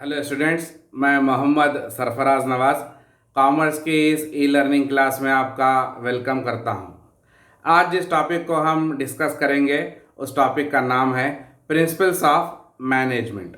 Hello students, मैं मोहम्मद सरफराज नवाज़ commerce की इस ई लर्निंग क्लास में आपका वेलकम करता हूं। आज जिस टॉपिक को हम डिस्कस करेंगे उस टॉपिक का नाम है प्रिंसिपल्स ऑफ मैनेजमेंट।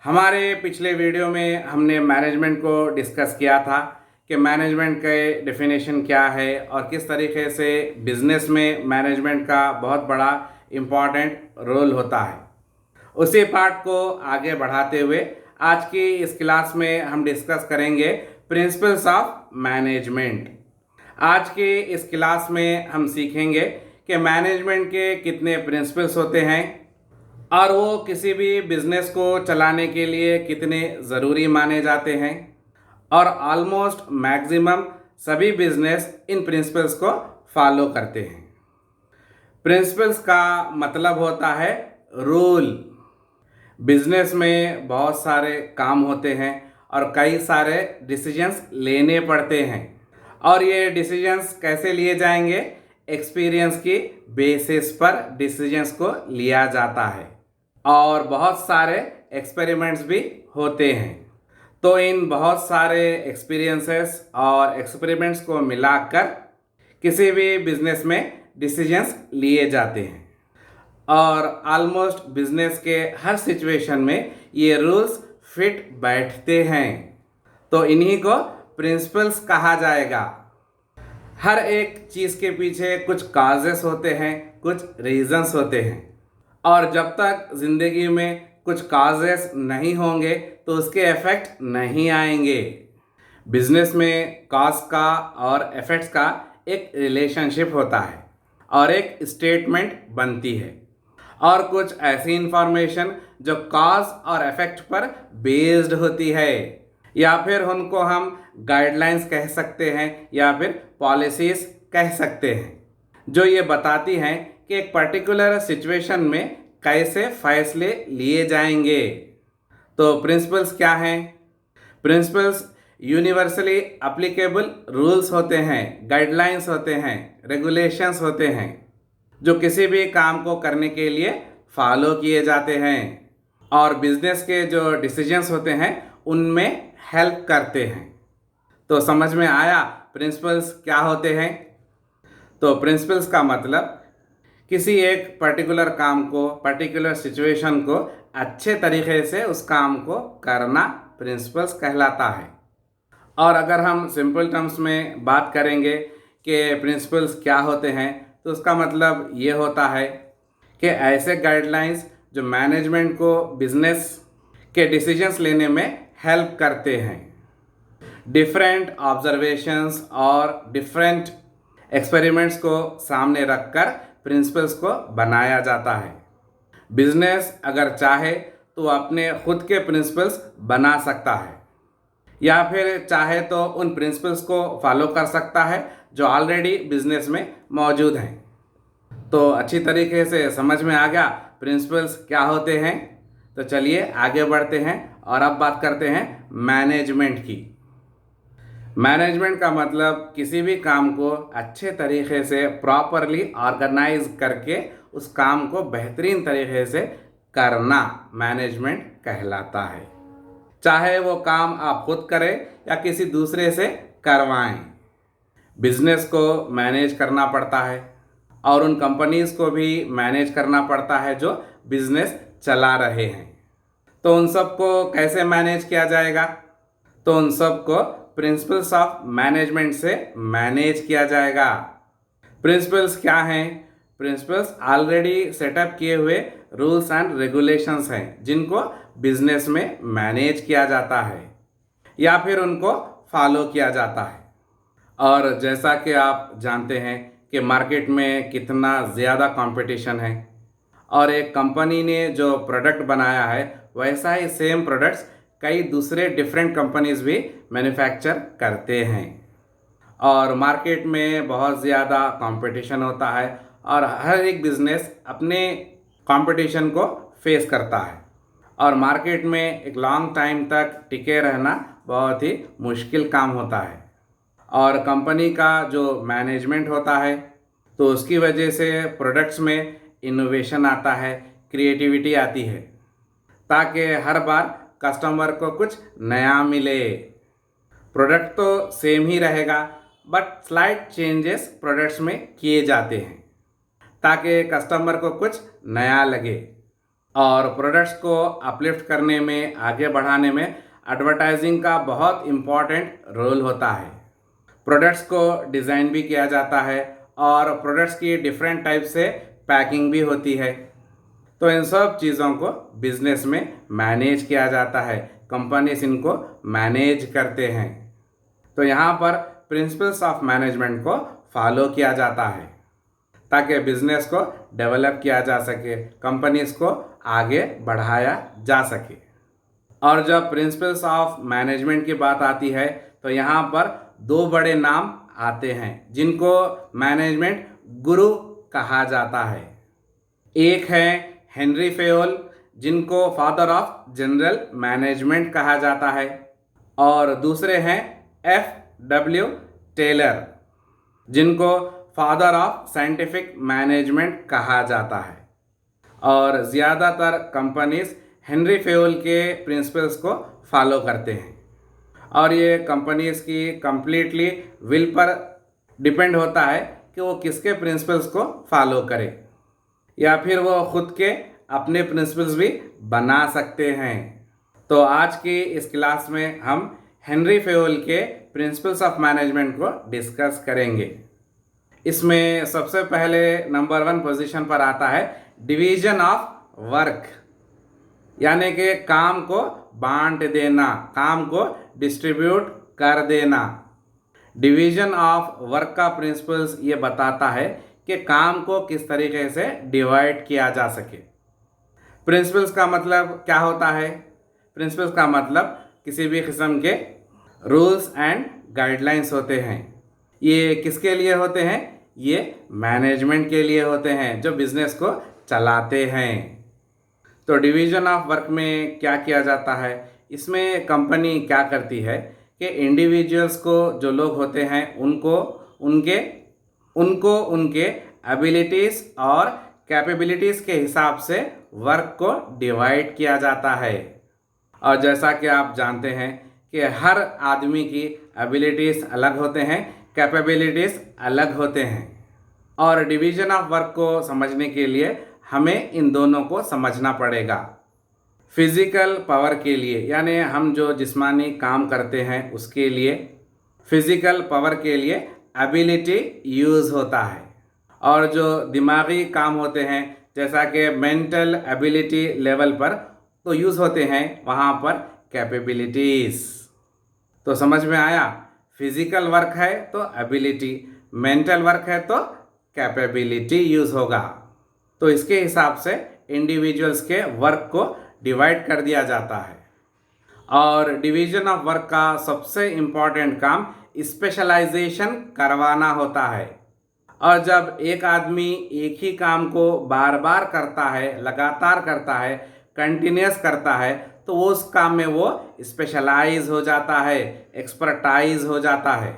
हमारे पिछले वीडियो में हमने मैनेजमेंट को डिस्कस किया था कि मैनेजमेंट के डेफिनेशन क्या है और किस तरीके से बिजनेस में मैनेजमेंट का बहुत बड़ा इम्पॉर्टेंट रोल होता है। उसी पार्ट को आगे बढ़ाते हुए आज की इस क्लास में हम डिस्कस करेंगे प्रिंसिपल्स ऑफ मैनेजमेंट। आज की इस क्लास में हम सीखेंगे कि मैनेजमेंट के कितने प्रिंसिपल्स होते हैं और वो किसी भी बिजनेस को चलाने के लिए कितने ज़रूरी माने जाते हैं, और ऑलमोस्ट मैक्सिमम सभी बिजनेस इन प्रिंसिपल्स को फॉलो करते हैं। प्रिंसिपल्स का मतलब होता है रूल। बिजनेस में बहुत सारे काम होते हैं और कई सारे डिसीजंस लेने पड़ते हैं, और ये डिसीजंस कैसे लिए जाएंगे? एक्सपीरियंस की बेसिस पर डिसीजंस को लिया जाता है और बहुत सारे एक्सपेरिमेंट्स भी होते हैं। तो इन बहुत सारे एक्सपीरियंसेस और एक्सपेरिमेंट्स को मिलाकर किसी भी बिजनेस में डिसीजंस लिए जाते हैं, और ऑलमोस्ट बिजनेस के हर सिचुएशन में ये रूल्स फिट बैठते हैं। तो इन्हीं को प्रिंसिपल्स कहा जाएगा। हर एक चीज़ के पीछे कुछ काजेस होते हैं, कुछ रीजंस होते हैं, और जब तक ज़िंदगी में कुछ काजेस नहीं होंगे तो उसके इफ़ेक्ट नहीं आएंगे। बिजनेस में कॉज का और इफ़ेक्ट्स का एक रिलेशनशिप होता है और एक स्टेटमेंट बनती है, और कुछ ऐसी इंफॉर्मेशन जो कॉज और इफेक्ट पर बेस्ड होती है, या फिर उनको हम गाइडलाइंस कह सकते हैं या फिर पॉलिसीज कह सकते हैं, जो ये बताती हैं कि एक पर्टिकुलर सिचुएशन में कैसे फैसले लिए जाएंगे। तो प्रिंसिपल्स क्या हैं? प्रिंसिपल्स यूनिवर्सली एप्लीकेबल रूल्स होते हैं, गाइडलाइंस होते हैं, रेगुलेशंस होते हैं, जो किसी भी काम को करने के लिए फॉलो किए जाते हैं और बिजनेस के जो डिसीजंस होते हैं उनमें हेल्प करते हैं। तो समझ में आया प्रिंसिपल्स क्या होते हैं? तो प्रिंसिपल्स का मतलब किसी एक पर्टिकुलर काम को, पर्टिकुलर सिचुएशन को अच्छे तरीके से उस काम को करना प्रिंसिपल्स कहलाता है। और अगर हम सिंपल टर्म्स में बात करेंगे कि प्रिंसिपल्स क्या होते हैं, तो उसका मतलब ये होता है कि ऐसे गाइडलाइंस जो मैनेजमेंट को बिजनेस के डिसीजंस लेने में हेल्प करते हैं। डिफरेंट ऑब्जर्वेशंस और डिफरेंट एक्सपेरिमेंट्स को सामने रखकर प्रिंसिपल्स को बनाया जाता है। बिजनेस अगर चाहे तो अपने खुद के प्रिंसिपल्स बना सकता है, या फिर चाहे तो उन प्रिंसिपल्स को फॉलो कर सकता है जो ऑलरेडी बिजनेस में मौजूद हैं। तो अच्छी तरीके से समझ में आ गया प्रिंसिपल्स क्या होते हैं। तो चलिए आगे बढ़ते हैं और अब बात करते हैं मैनेजमेंट की। मैनेजमेंट का मतलब किसी भी काम को अच्छे तरीके से प्रॉपरली ऑर्गेनाइज करके उस काम को बेहतरीन तरीके से करना मैनेजमेंट कहलाता है। चाहे वो काम आप खुद करें या किसी दूसरे से करवाएं। बिजनेस को मैनेज करना पड़ता है और उन कंपनीज़ को भी मैनेज करना पड़ता है जो बिजनेस चला रहे हैं। तो उन सब को कैसे मैनेज किया जाएगा? तो उन सब को प्रिंसिपल्स ऑफ मैनेजमेंट से मैनेज किया जाएगा। प्रिंसिपल्स क्या हैं? प्रिंसिपल्स ऑलरेडी सेटअप किए हुए रूल्स एंड रेगुलेशंस हैं जिनको बिजनेस में मैनेज किया जाता है या फिर उनको फॉलो किया जाता है। और जैसा कि आप जानते हैं कि मार्केट में कितना ज़्यादा कंपटीशन है, और एक कंपनी ने जो प्रोडक्ट बनाया है वैसा ही सेम प्रोडक्ट्स कई दूसरे डिफरेंट कंपनीज भी मैन्युफैक्चर करते हैं, और मार्केट में बहुत ज़्यादा कंपटीशन होता है और हर एक बिजनेस अपने कंपटीशन को फेस करता है, और मार्केट में एक लॉन्ग टाइम तक टिके रहना बहुत ही मुश्किल काम होता है। और कंपनी का जो मैनेजमेंट होता है तो उसकी वजह से प्रोडक्ट्स में इनोवेशन आता है, क्रिएटिविटी आती है, ताकि हर बार कस्टमर को कुछ नया मिले। प्रोडक्ट तो सेम ही रहेगा बट स्लाइट चेंजेस प्रोडक्ट्स में किए जाते हैं ताकि कस्टमर को कुछ नया लगे। और प्रोडक्ट्स को अपलिफ्ट करने में, आगे बढ़ाने में एडवर्टाइजिंग का बहुत इम्पॉर्टेंट रोल होता है। प्रोडक्ट्स को डिज़ाइन भी किया जाता है और प्रोडक्ट्स की डिफरेंट टाइप से पैकिंग भी होती है। तो इन सब चीज़ों को बिजनेस में मैनेज किया जाता है, कंपनीज इनको मैनेज करते हैं। तो यहाँ पर प्रिंसिपल्स ऑफ मैनेजमेंट को फॉलो किया जाता है ताकि बिजनेस को डेवलप किया जा सके, कंपनीज को आगे बढ़ाया जा सके। और जब प्रिंसिपल्स ऑफ मैनेजमेंट की बात आती है तो यहाँ पर दो बड़े नाम आते हैं जिनको मैनेजमेंट गुरु कहा जाता है। एक है हेनरी फेयोल, जिनको फादर ऑफ जनरल मैनेजमेंट कहा जाता है, और दूसरे हैं F.W. टेलर, जिनको फादर ऑफ साइंटिफिक मैनेजमेंट कहा जाता है। और ज़्यादातर कंपनीज हेनरी फेयोल के प्रिंसिपल्स को फॉलो करते हैं और ये कंपनीज की कंप्लीटली विल पर डिपेंड होता है कि वो किसके प्रिंसिपल्स को फॉलो करें या फिर वो खुद के अपने प्रिंसिपल्स भी बना सकते हैं। तो आज की इस क्लास में हम हेनरी फेयोल के प्रिंसिपल्स ऑफ मैनेजमेंट को डिस्कस करेंगे। इसमें सबसे पहले नंबर 1 पोजीशन पर आता है डिवीजन ऑफ वर्क, यानी कि काम को बांट देना, काम को डिस्ट्रीब्यूट कर देना। डिवीजन ऑफ वर्क का प्रिंसिपल्स ये बताता है कि काम को किस तरीके से डिवाइड किया जा सके। प्रिंसिपल्स का मतलब क्या होता है? प्रिंसिपल्स का मतलब किसी भी किस्म के रूल्स एंड गाइडलाइंस होते हैं। ये किसके लिए होते हैं? ये मैनेजमेंट के लिए होते हैं जो बिजनेस को चलाते हैं। तो डिवीजन ऑफ वर्क में क्या किया जाता है? इसमें कंपनी क्या करती है कि इंडिविजुअल्स को, जो लोग होते हैं, उनको उनके एबिलिटीज़ और कैपेबिलिटीज़ के हिसाब से वर्क को डिवाइड किया जाता है। और जैसा कि आप जानते हैं कि हर आदमी की एबिलिटीज़ अलग होते हैं, कैपेबिलिटीज़ अलग होते हैं। और डिवीजन ऑफ वर्क को समझने के लिए हमें इन दोनों को समझना पड़ेगा। फिज़िकल पावर के लिए, यानी हम जो जिस्मानी काम करते हैं उसके लिए, फिज़िकल पावर के लिए एबिलिटी यूज़ होता है। और जो दिमागी काम होते हैं जैसा कि मेंटल एबिलिटी लेवल पर तो यूज़ होते हैं, वहाँ पर कैपेबिलिटीज़। तो समझ में आया? फिज़िकल वर्क है तो एबिलिटी, मेंटल वर्क है तो कैपेबिलिटी यूज़ होगा। तो इसके हिसाब से इंडिविजुअल्स के वर्क को डिवाइड कर दिया जाता है। और डिवीजन ऑफ वर्क का सबसे इम्पॉर्टेंट काम स्पेशलाइजेशन करवाना होता है। और जब एक आदमी एक ही काम को बार बार करता है, लगातार करता है, कंटिन्यूस करता है, तो वो उस काम में वो स्पेशलाइज हो जाता है, एक्सपर्टाइज हो जाता है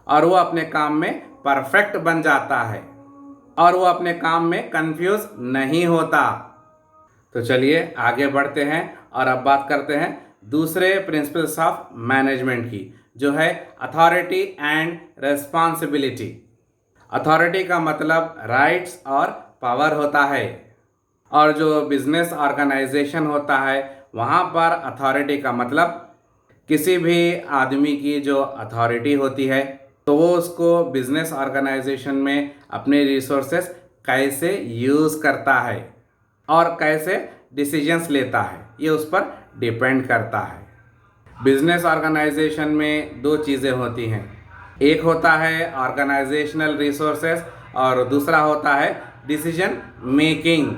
और वो अपने काम में परफेक्ट बन जाता है और वो अपने काम में कंफ्यूज नहीं होता। तो चलिए आगे बढ़ते हैं और अब बात करते हैं दूसरे प्रिंसिपल्स ऑफ मैनेजमेंट की, जो है अथॉरिटी एंड रेस्पॉन्सिबिलिटी। अथॉरिटी का मतलब राइट्स और पावर होता है, और जो बिजनेस ऑर्गेनाइजेशन होता है वहाँ पर अथॉरिटी का मतलब किसी भी आदमी की जो अथॉरिटी होती है तो वो उसको बिजनेस ऑर्गेनाइजेशन में अपने रिसोर्सेस कैसे यूज़ करता है और कैसे डिसीजंस लेता है, ये उस पर डिपेंड करता है। बिजनेस ऑर्गेनाइजेशन में दो चीज़ें होती हैं, एक होता है ऑर्गेनाइजेशनल रिसोर्सेस और दूसरा होता है डिसीजन मेकिंग।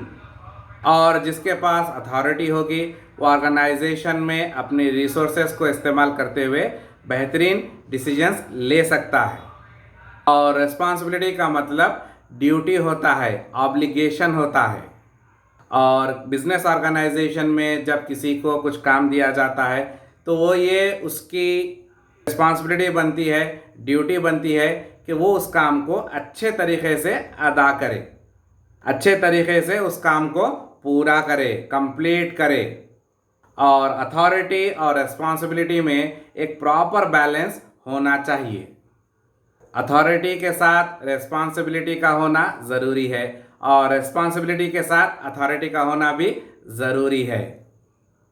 और जिसके पास अथॉरिटी होगी वो ऑर्गेनाइजेशन में अपने रिसोर्सेस को इस्तेमाल करते हुए बेहतरीन डिसीजंस ले सकता है। और रिस्पॉन्सिबिलिटी का मतलब ड्यूटी होता है, ऑब्लिगेशन होता है। और बिजनेस ऑर्गेनाइजेशन में जब किसी को कुछ काम दिया जाता है तो वो ये उसकी रिस्पॉन्सिबिलिटी बनती है, ड्यूटी बनती है कि वो उस काम को अच्छे तरीके से अदा करे, अच्छे तरीके से उस काम को पूरा करे, कंप्लीट करे। और अथॉरिटी और रिस्पॉन्सिबिलिटी में एक प्रॉपर बैलेंस होना चाहिए। अथॉरिटी के साथ रिस्पॉन्सिबिलिटी का होना ज़रूरी है और रिस्पॉन्सिबिलिटी के साथ अथॉरिटी का होना भी ज़रूरी है।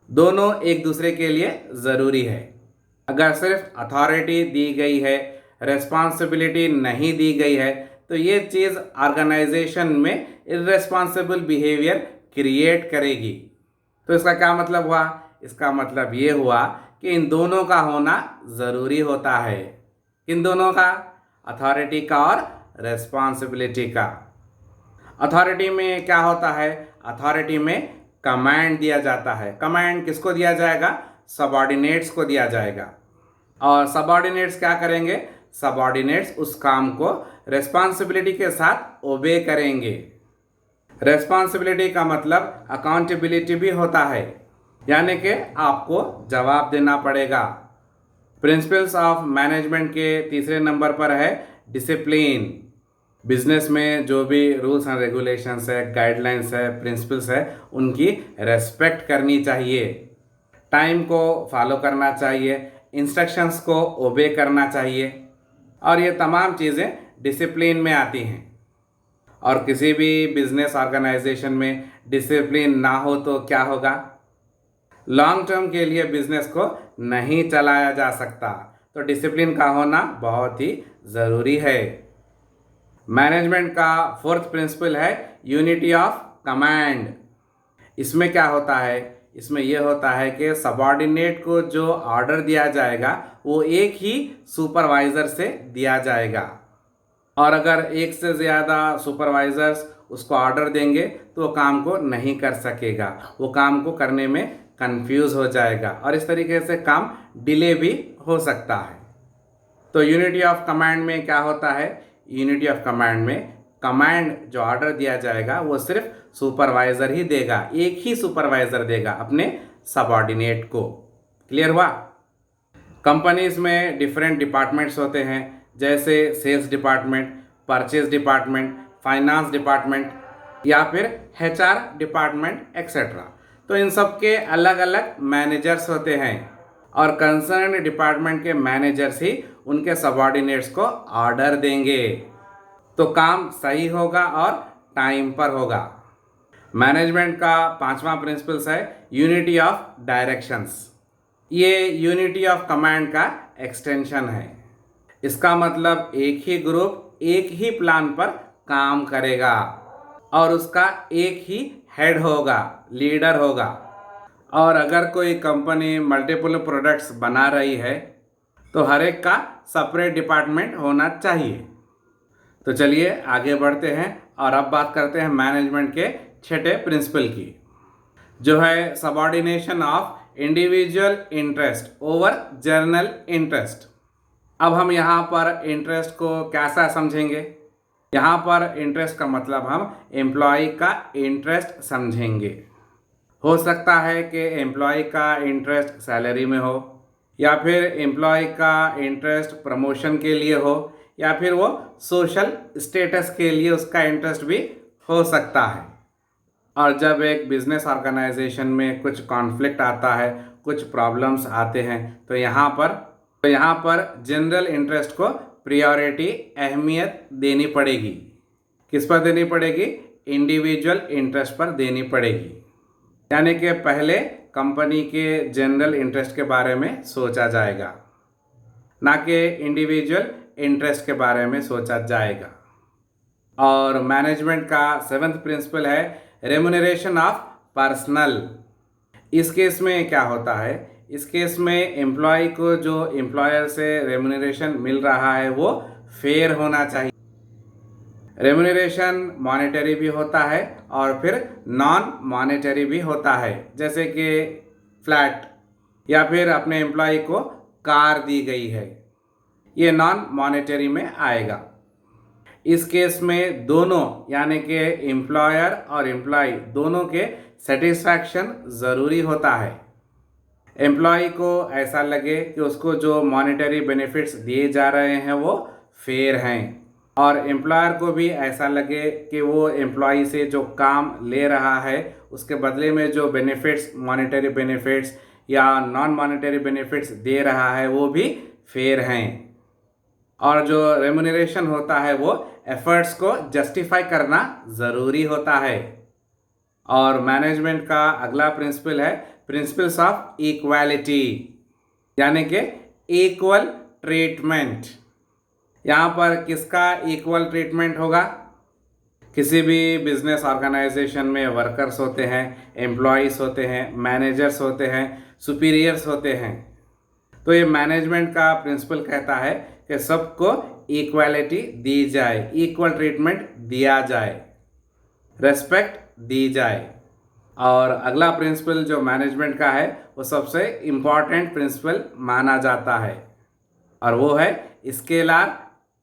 दोनों एक दूसरे के लिए ज़रूरी है। अगर सिर्फ अथॉरिटी दी गई है, रिस्पॉन्सिबिलिटी नहीं दी गई है, तो ये चीज़ ऑर्गेनाइजेशन में इर्रेस्पॉन्सिबल बिहेवियर क्रिएट करेगी। तो इसका क्या मतलब हुआ? इसका मतलब ये हुआ कि इन दोनों का होना ज़रूरी होता है। किन दोनों का? अथॉरिटी का और रिस्पॉन्सिबिलिटी का। अथॉरिटी में क्या होता है? अथॉरिटी में कमांड दिया जाता है। कमांड किसको दिया जाएगा? सबऑर्डिनेट्स को दिया जाएगा। और सबऑर्डिनेट्स क्या करेंगे? सबऑर्डिनेट्स उस काम को रिस्पॉन्सिबिलिटी के साथ ओबे करेंगे। रिस्पॉन्सिबिलिटी का मतलब अकाउंटेबिलिटी भी होता है, यानी कि आपको जवाब देना पड़ेगा। प्रिंसिपल्स ऑफ मैनेजमेंट के तीसरे नंबर पर है डिसिप्लिन। बिजनेस में जो भी रूल्स एंड रेगुलेशंस है, गाइडलाइंस है, प्रिंसिपल्स है, उनकी रेस्पेक्ट करनी चाहिए। टाइम को फॉलो करना चाहिए, इंस्ट्रक्शंस को ओबे करना चाहिए, और ये तमाम चीज़ें डिसिप्लिन में आती हैं। और किसी भी बिजनेस ऑर्गेनाइजेशन में डिसिप्लिन ना हो तो क्या होगा? लॉन्ग टर्म के लिए बिजनेस को नहीं चलाया जा सकता। तो डिसिप्लिन का होना बहुत ही ज़रूरी है। मैनेजमेंट का फोर्थ प्रिंसिपल है यूनिटी ऑफ कमांड। इसमें क्या होता है? इसमें यह होता है कि सबऑर्डिनेट को जो ऑर्डर दिया जाएगा वो एक ही सुपरवाइज़र से दिया जाएगा, और अगर एक से ज़्यादा सुपरवाइज़र्स उसको ऑर्डर देंगे तो वो काम को नहीं कर सकेगा, वो काम को करने में कंफ्यूज हो जाएगा, और इस तरीके से काम डिले भी हो सकता है। तो यूनिटी ऑफ कमांड में क्या होता है? यूनिटी ऑफ कमांड में कमांड जो ऑर्डर दिया जाएगा वो सिर्फ सुपरवाइज़र ही देगा, एक ही सुपरवाइज़र देगा अपने सबऑर्डिनेट को। क्लियर हुआ? कंपनीज में डिफरेंट डिपार्टमेंट्स होते हैं, जैसे sales department, purchase department, finance department, या फिर HR डिपार्टमेंट एक्सेट्रा। तो इन सब के अलग अलग मैनेजर्स होते हैं, और कंसर्न डिपार्टमेंट के मैनेजर्स ही उनके सबऑर्डिनेट्स को ऑर्डर देंगे, तो काम सही होगा और टाइम पर होगा। मैनेजमेंट का पांचवा प्रिंसिपल्स है यूनिटी ऑफ डायरेक्शंस। ये यूनिटी ऑफ कमांड का एक्सटेंशन है। इसका मतलब एक ही ग्रुप एक ही प्लान पर काम करेगा, और उसका एक ही हेड होगा, लीडर होगा। और अगर कोई कंपनी मल्टीपल प्रोडक्ट्स बना रही है तो हर एक का सेपरेट डिपार्टमेंट होना चाहिए। तो चलिए आगे बढ़ते हैं और अब बात करते हैं मैनेजमेंट के छठे प्रिंसिपल की, जो है subordination of individual interest over general interest. अब हम यहाँ पर इंटरेस्ट को कैसा समझेंगे? यहाँ पर इंटरेस्ट का मतलब हम एम्प्लॉय का इंटरेस्ट समझेंगे। हो सकता है कि एम्प्लॉय का इंटरेस्ट सैलरी में हो, या फिर एम्प्लॉय का इंटरेस्ट प्रमोशन के लिए हो, या फिर वो सोशल स्टेटस के लिए उसका इंटरेस्ट भी हो सकता है। और जब एक बिजनेस ऑर्गेनाइजेशन में कुछ कॉन्फ्लिक्ट आता है, कुछ प्रॉब्लम्स आते हैं, तो यहाँ पर जनरल इंटरेस्ट को प्रायोरिटी, अहमियत देनी पड़ेगी। किस पर देनी पड़ेगी? इंडिविजुअल इंटरेस्ट पर देनी पड़ेगी। यानी कि पहले कंपनी के जनरल इंटरेस्ट के बारे में सोचा जाएगा, ना कि इंडिविजुअल इंटरेस्ट के बारे में सोचा जाएगा। और मैनेजमेंट का सेवंथ प्रिंसिपल है रेम्यूनरेशन ऑफ पर्सनल। इस केस में क्या होता है? इस केस में एम्प्लॉय को जो एम्प्लॉयर से रेम्यूनरेशन मिल रहा है वो फेयर होना चाहिए। रेम्यूनरेशन मॉनेटरी भी होता है और फिर नॉन मॉनेटरी भी होता है, जैसे कि फ्लैट या फिर अपने एम्प्लॉय को कार दी गई है, ये नॉन मॉनेटरी में आएगा। इस केस में दोनों यानी कि एम्प्लॉयर और एम्प्लॉय दोनों के सेटिस्फैक्शन ज़रूरी होता है। एम्प्लॉय को ऐसा लगे कि उसको जो मॉनेटरी बेनिफिट्स दिए जा रहे हैं वो फेयर हैं, और एम्प्लॉयर को भी ऐसा लगे कि वो एम्प्लॉय से जो काम ले रहा है उसके बदले में जो बेनिफिट्स, मॉनेटरी बेनिफिट्स या नॉन मॉनेटरी बेनिफिट्स दे रहा है वो भी फेयर हैं। और जो रेम्यूनरेशन होता है वो एफर्ट्स को जस्टिफाई करना ज़रूरी होता है। और मैनेजमेंट का अगला प्रिंसिपल है प्रिंसिपल्स ऑफ इक्वालिटी, यानी कि इक्वल ट्रीटमेंट। यहाँ पर किसका इक्वल ट्रीटमेंट होगा? किसी भी बिजनेस ऑर्गेनाइजेशन में वर्कर्स होते हैं, एम्प्लॉयज़ होते हैं, मैनेजर्स होते हैं, सुपीरियर्स होते हैं। तो ये मैनेजमेंट का प्रिंसिपल कहता है कि सबको इक्वालिटी दी जाए, इक्वल ट्रीटमेंट दिया जाए, रेस्पेक्ट दी जाए। और अगला प्रिंसिपल जो मैनेजमेंट का है वो सबसे इम्पॉर्टेंट प्रिंसिपल माना जाता है और वो है स्केलर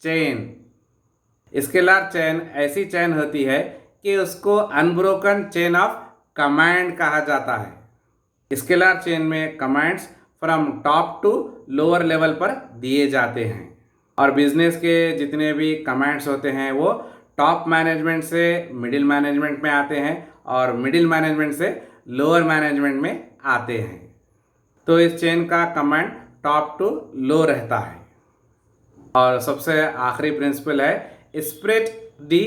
चेन। स्केलर चेन ऐसी चेन होती है कि उसको अनब्रोकन चेन ऑफ कमांड कहा जाता है। स्केलर चेन में commands from top to lower level पर दिए जाते हैं और बिजनेस के जितने भी कमांड्स होते हैं वो टॉप मैनेजमेंट से मिडिल मैनेजमेंट में आते हैं और मिडिल मैनेजमेंट से लोअर मैनेजमेंट में आते हैं। तो इस चेन का कमांड टॉप टू लो रहता है। और सबसे आखिरी प्रिंसिपल है स्प्रेड दी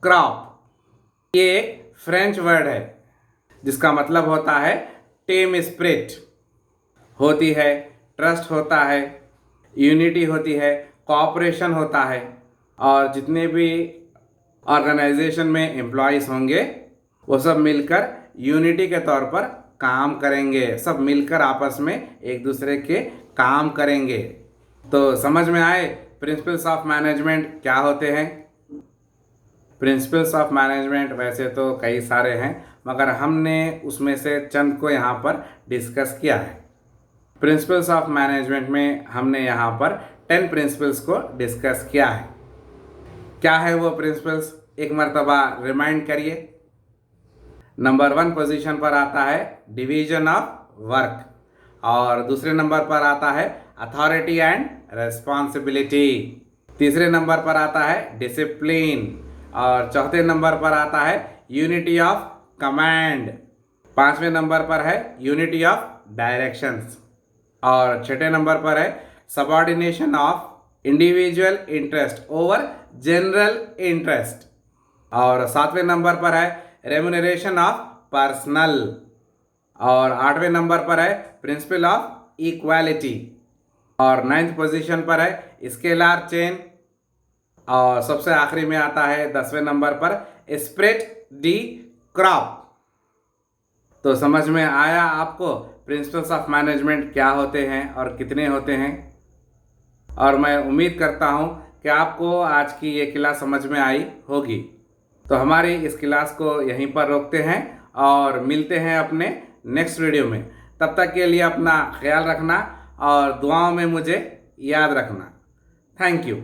क्रॉप। ये एक फ्रेंच वर्ड है जिसका मतलब होता है टीम स्पिरिट होती है, ट्रस्ट होता है, यूनिटी होती है, कोऑपरेशन होता है और जितने भी ऑर्गेनाइजेशन में एम्प्लॉयज़ होंगे वो सब मिलकर यूनिटी के तौर पर काम करेंगे, सब मिलकर आपस में एक दूसरे के काम करेंगे। तो समझ में आए प्रिंसिपल्स ऑफ मैनेजमेंट क्या होते हैं? प्रिंसिपल्स ऑफ मैनेजमेंट वैसे तो कई सारे हैं मगर हमने उसमें से चंद को यहाँ पर डिस्कस किया है। प्रिंसिपल्स ऑफ मैनेजमेंट में हमने यहाँ पर 10 प्रिंसिपल्स को डिस्कस किया है। क्या है वो प्रिंसिपल्स? एक मर्तबा रिमाइंड करिए। नंबर 1 पोजीशन पर आता है डिवीजन ऑफ वर्क और दूसरे नंबर पर आता है अथॉरिटी एंड रेस्पॉन्सिबिलिटी। तीसरे नंबर पर आता है डिसिप्लिन और चौथे नंबर पर आता है यूनिटी ऑफ कमांड। पांचवें नंबर पर है यूनिटी ऑफ डायरेक्शंस और छठे नंबर पर है subordination of individual interest over general interest और सातवें नंबर पर है रेम्यूनरेशन ऑफ पर्सनल और आठवें नंबर पर है प्रिंसिपल ऑफ इक्वालिटी और 9th पोजीशन पर है स्केलर चेन और सबसे आखिरी में आता है 10वें नंबर पर स्प्रेड दी क्रॉप। तो समझ में आया आपको प्रिंसिपल्स ऑफ मैनेजमेंट क्या होते हैं और कितने होते हैं? और मैं उम्मीद करता हूँ कि आपको आज की ये क्लास समझ में आई होगी। तो हमारी इस क्लास को यहीं पर रोकते हैं और मिलते हैं अपने नेक्स्ट वीडियो में। तब तक के लिए अपना ख्याल रखना और दुआओं में मुझे याद रखना। Thank you.